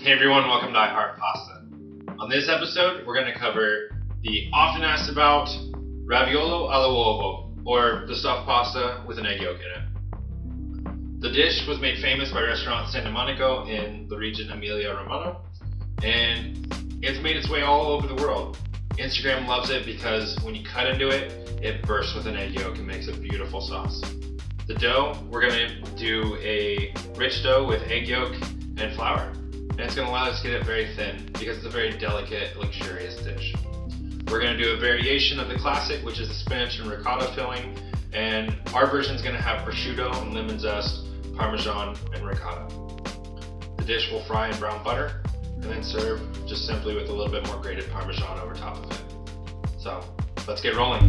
Hey everyone, welcome to I Heart Pasta. On this episode, we're going to cover the often asked about Raviolo al Uovo, or the stuffed pasta with an egg yolk in it. The dish was made famous by restaurant Santa Monaco in the region Emilia-Romagna, and it's made its way all over the world. Instagram loves it because when you cut into it, it bursts with an egg yolk and makes a beautiful sauce. The dough, we're going to do a rich dough with egg yolk and flour. And it's going to allow us to get it very thin because it's a very delicate, luxurious dish. We're going to do a variation of the classic, which is the spinach and ricotta filling. And our version is going to have prosciutto and lemon zest, parmesan, and ricotta. The dish will fry in brown butter and then serve just simply with a little bit more grated parmesan over top of it. So let's get rolling.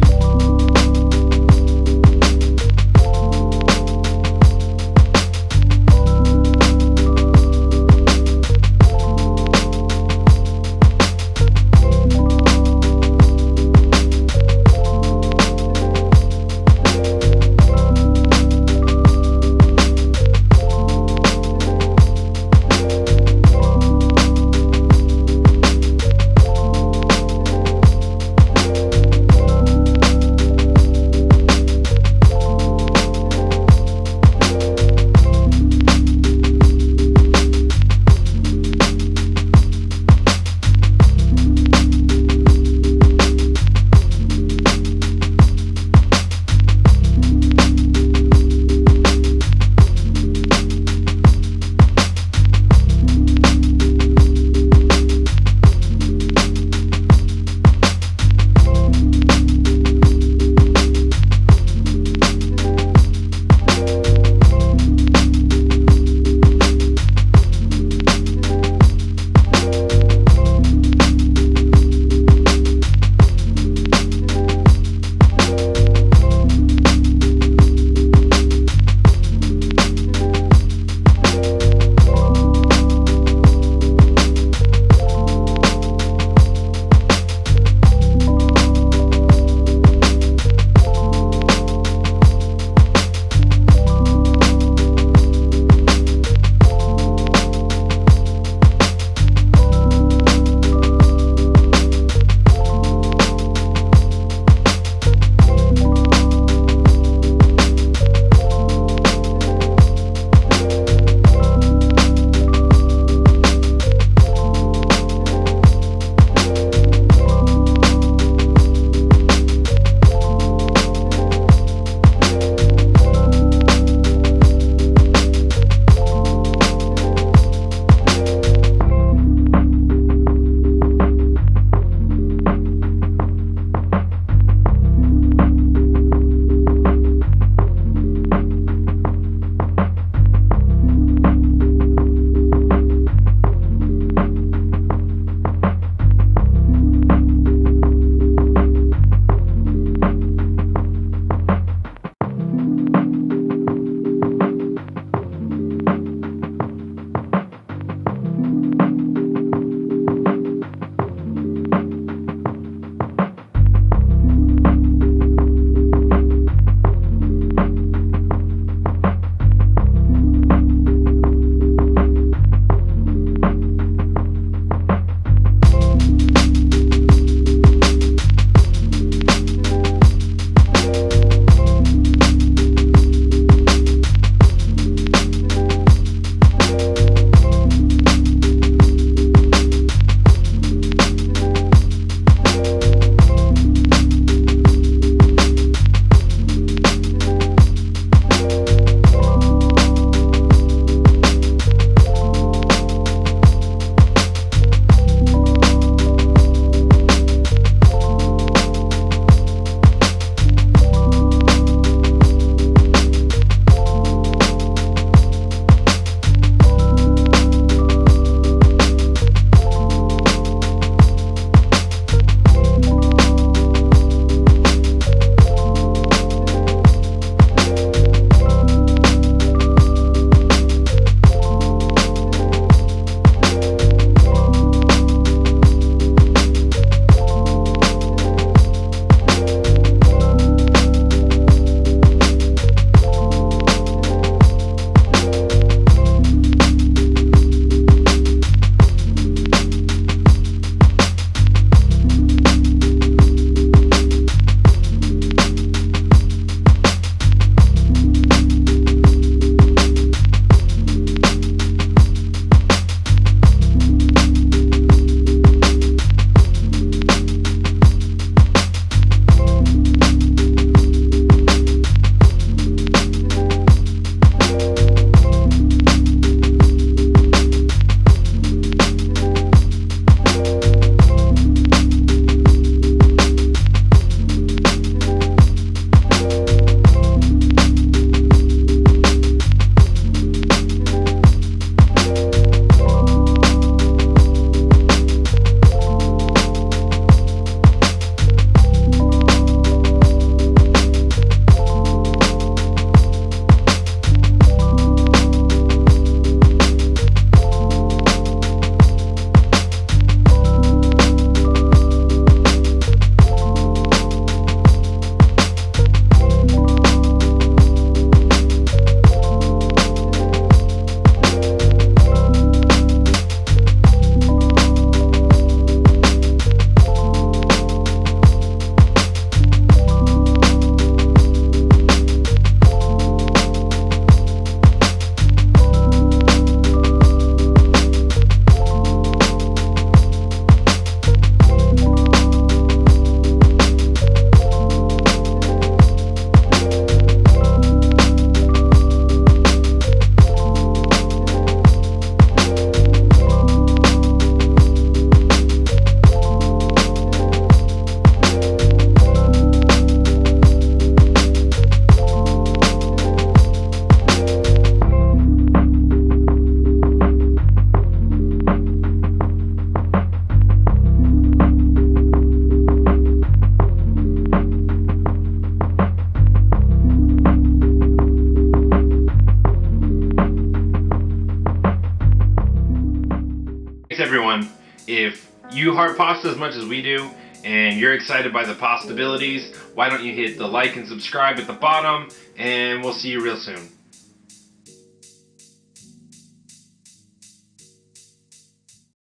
Thanks everyone. If you heart pasta as much as we do, and you're excited by the possibilities, why don't you hit the like and subscribe at the bottom, and we'll see you real soon.